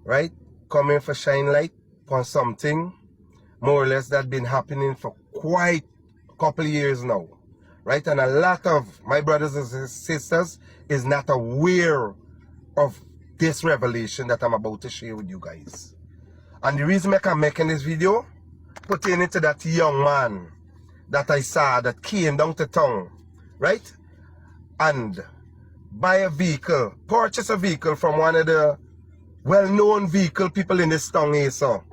right? Coming for shine light on something more or less that been happening for quite a couple of years now, right? And a lot of my brothers and sisters is not aware of this revelation that I'm about to share with you guys. And the reason I'm making this video pertaining to that young man that I saw that came down to town, right? And buy a vehicle, purchase a vehicle from one of the well-known vehicle people in this town here, so.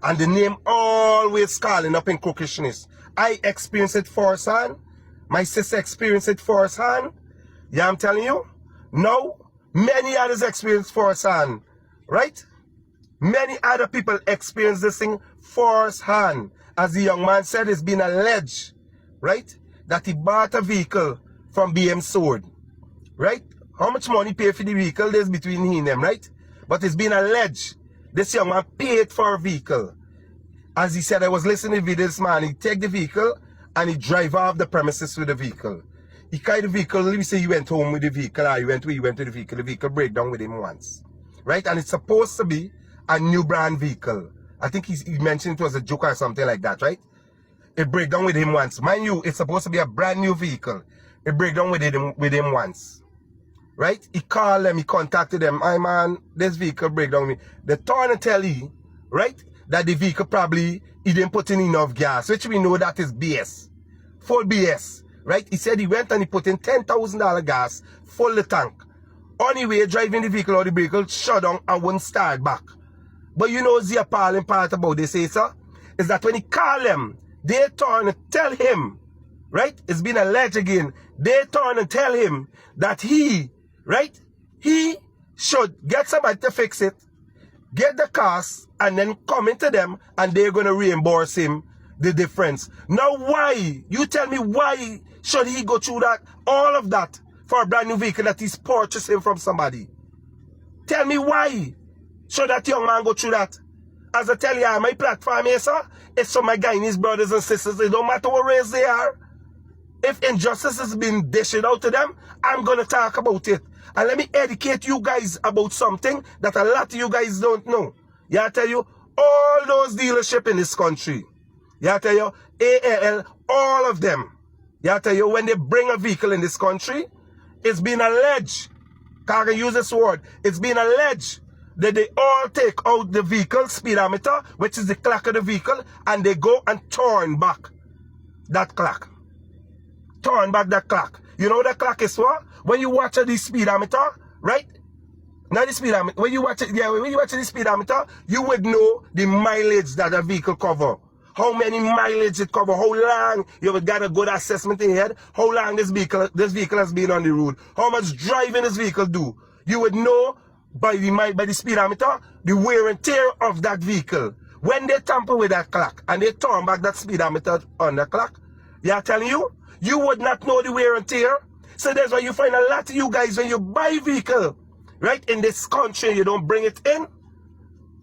And the name always calling up in crookishness. I experienced it firsthand. My sister experienced it firsthand. Yeah, I'm telling you. Now, many others experience firsthand, right? Many other people experience this thing firsthand. As the young man said, it's been alleged, right, that he bought a vehicle from BM Soat, right? How much money paid for the vehicle? There's between he and them, right? But it's been alleged this young man paid for a vehicle. As he said, I was listening to the video this man. He take the vehicle and he drive off the premises with the vehicle. He carried the vehicle. Let me say he went home with the vehicle, or he went to the vehicle. The vehicle break down with him once, right? And it's supposed to be a new brand vehicle. I think he mentioned it was a joke or something like that, right? It break down with him once. Mind you, it's supposed to be a brand new vehicle. It break down with him once, right? He called them, he contacted them. Hey man, this vehicle break down with me. They turn and tell you, right, that the vehicle probably, he didn't put in enough gas, which we know that is BS. Full BS, right? He said he went and he put in $10,000 gas, full the tank. On the way, driving the vehicle or the vehicle shut down and wouldn't start back. But you know the appalling part about this, sir, is that when he called them, they turn and tell him, right? It's been alleged again. They turn and tell him that he, right? He should get somebody to fix it, get the cost, and then come into them, and they're going to reimburse him the difference. Now, why? You tell me why should he go through that, all of that, for a brand new vehicle that he's purchasing from somebody? Tell me why should that young man go through that? As I tell you, my platform here, sir, it's for my Guyanese brothers and sisters. It don't matter what race they are. If injustice has been dished out to them, I'm going to talk about it. And let me educate you guys about something that a lot of you guys don't know. Yeah, I tell you, all those dealerships in this country, yeah, I tell you, AAL, all of them, yeah, I tell you, when they bring a vehicle in this country, it's been alleged, can't use this word, it's been alleged that they all take out the vehicle speedometer, which is the clock of the vehicle, and they go and turn back that clock. Turn back that clock. You know what that clock is for? When you watch the speedometer, right? Not the speedometer. When you watch it, yeah, when you watch the speedometer, you would know the mileage that a vehicle cover. How many mileage it cover, how long you would got a good assessment in your head, how long this vehicle has been on the road, how much driving this vehicle do. You would know by the speedometer the wear and tear of that vehicle. When they tamper with that clock and they turn back that speedometer on the clock, they are telling you, you would not know the wear and tear. So that's why you find a lot of you guys when you buy a vehicle, right, in this country, you don't bring it in,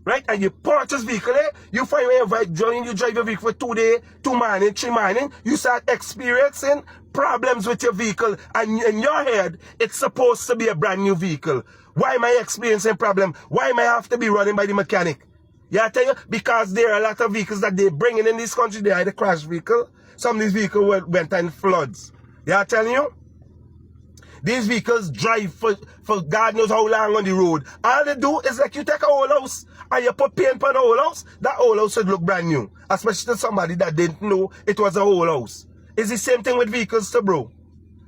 right, and you purchase vehicle, you find when you drive your vehicle for 2 days, 2 morning, 3 morning, you start experiencing problems with your vehicle, and in your head, it's supposed to be a brand new vehicle. Why am I experiencing problem? Why am I have to be running by the mechanic? Yeah, I tell you, because there are a lot of vehicles that they bring in this country, they are the crash vehicle. Some of these vehicles went in floods. Yeah, I'm telling you, these vehicles drive for God knows how long on the road. All they do is like you take a whole house and you put paint on the whole house, that whole house should look brand new. Especially to somebody that didn't know it was a whole house. It's the same thing with vehicles too, bro.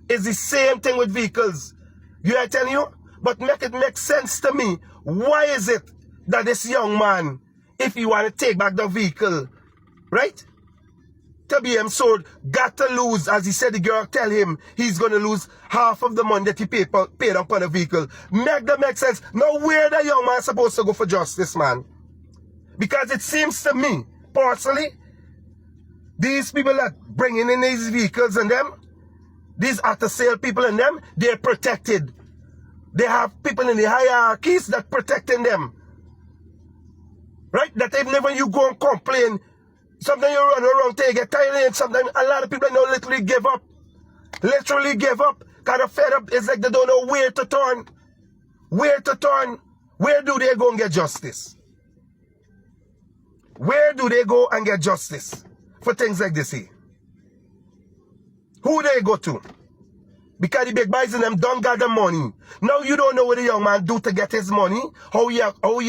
It's the same thing with vehicles. You are telling you? But make it make sense to me. Why is it that this young man, if you want to take back the vehicle, right, to BM Soat, got to lose, as he said, the girl tell him he's going to lose half of the money that he paid up on the vehicle. Make that make sense. Now where the young man supposed to go for justice, man? Because it seems to me, personally, these people that bringing in these vehicles and them, these after sale people and them, they're protected. They have people in the hierarchies that protecting them. Right? That even when you go and complain, sometimes you run around till you get tired, and sometimes a lot of people now literally give up. Literally give up. Kind of fed up. It's like they don't know where to turn. Where to turn. Where do they go and get justice? Where do they go and get justice for things like this here? Who they go to? Because the big boys in them don't got the money. Now you don't know what the young man do to get his money, how he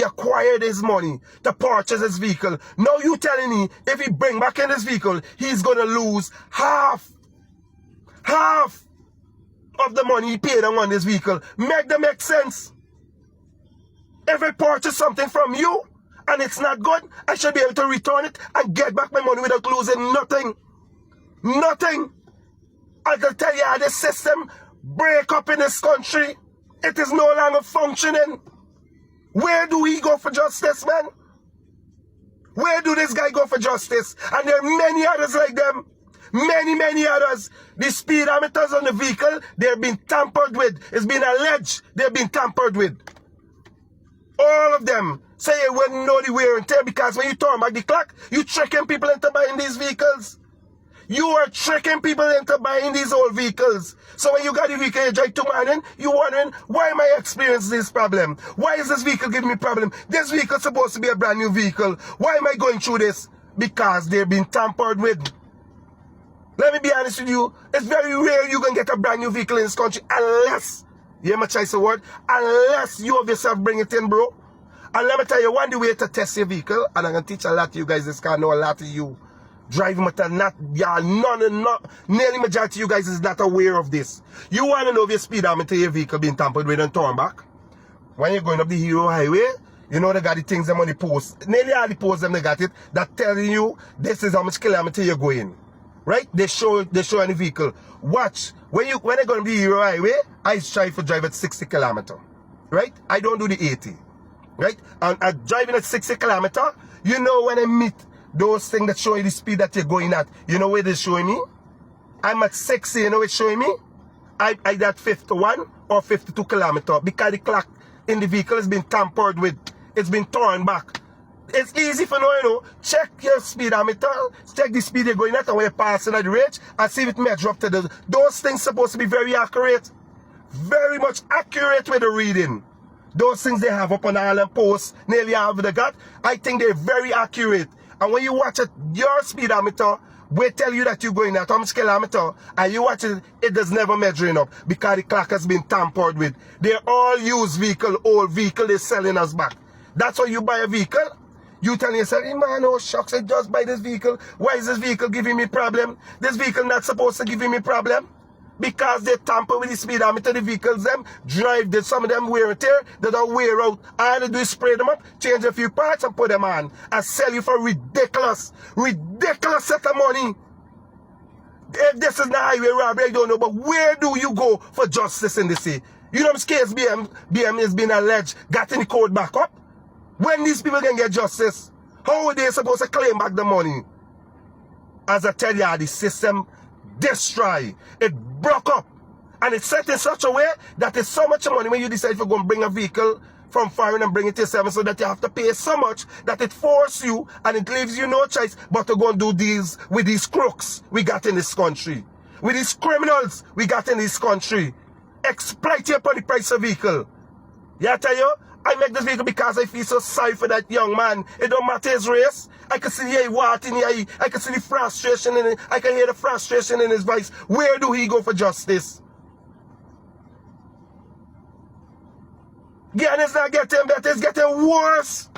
acquired his money to purchase his vehicle. Now you telling me if he bring back in his vehicle, he's going to lose half of the money he paid on this vehicle. Make that make sense? If I purchase something from you and it's not good, I should be able to return it and get back my money without losing nothing. Nothing. I can tell you how the system break up in this country. It is no longer functioning. Where do we go for justice, man? Where do this guy go for justice? And there are many others like them. Many others. The speedometers on the vehicle, they've been tampered with. It's been alleged they've been tampered with. All of them say you wouldn't know the wear and tear because when you turn back the clock, you tricking people into buying these vehicles. You are tricking people into buying these old vehicles. So when you got the vehicle, you drive 2 morning, you're wondering, why am I experiencing this problem? Why is this vehicle giving me problem? This vehicle is supposed to be a brand new vehicle. Why am I going through this? Because they've been tampered with. Let me be honest with you. It's very rare you're going to get a brand new vehicle in this country unless, you hear my choice of word, unless you of yourself bring it in, bro. And let me tell you, one the way to test your vehicle, and I'm going to teach a lot of you guys this car, know a lot of you driving motor, not, y'all, nearly majority of you guys is not aware of this. You want to know if your speedometer your vehicle being tampered with and turned back. When you're going up the Hero Highway, you know they got the things them on the post. Nearly all the posts them they got it that telling you this is how much kilometer you're going. Right? They show on the vehicle. Watch. When they're going to the Hero Highway, I try to drive at 60 kilometer. Right? I don't do the 80. Right? And driving at 60 kilometer, you know when I meet those things that show you the speed that you're going at, you know where they're showing me? I'm at 60, you know it's showing me? I at 51 or 52 kilometer because the clock in the vehicle has been tampered with. It's been torn back. It's easy for now, you know. Check your speedometer, check the speed you're going at and when you're passing at the range and see if it measures up to those things supposed to be very accurate. Very much accurate with the reading. Those things they have up on all them posts, nearly half of the got, I think they're very accurate. And when you watch it, your speedometer will tell you that you're going at how much kilometer, and you watch it, it does never measuring up because the clock has been tampered with. They're all used vehicle, old vehicle they're selling us back. That's why you buy a vehicle. You tell yourself, hey man, oh shucks, I just buy this vehicle. Why is this vehicle giving me problem? This vehicle not supposed to give me problem. Because they tamper with the speedometer, the vehicles them drive, some of them wear and tear, they don't wear out. All they do is spray them up, change a few parts and put them on. And sell you for ridiculous set of money. If this is not highway robbery, I don't know, but where do you go for justice in the city? You know, case BM is being alleged, got in the code back up. When these people can get justice, how are they supposed to claim back the money? As I tell you, the system destroy. It broke up. And it's set in such a way that it's so much money when you decide to go and bring a vehicle from foreign and bring it to yourself, so that you have to pay so much that it forces you and it leaves you no choice but to go and do these with these crooks we got in this country. With these criminals we got in this country. Exploit you upon the price of vehicle. Yeah, I tell you, I make this vehicle because I feel so sorry for that young man. It don't matter his race. I can see the what in here. I can see the frustration in it. I can hear the frustration in his voice. Where do he go for justice? Guyana is not getting better. It's getting worse.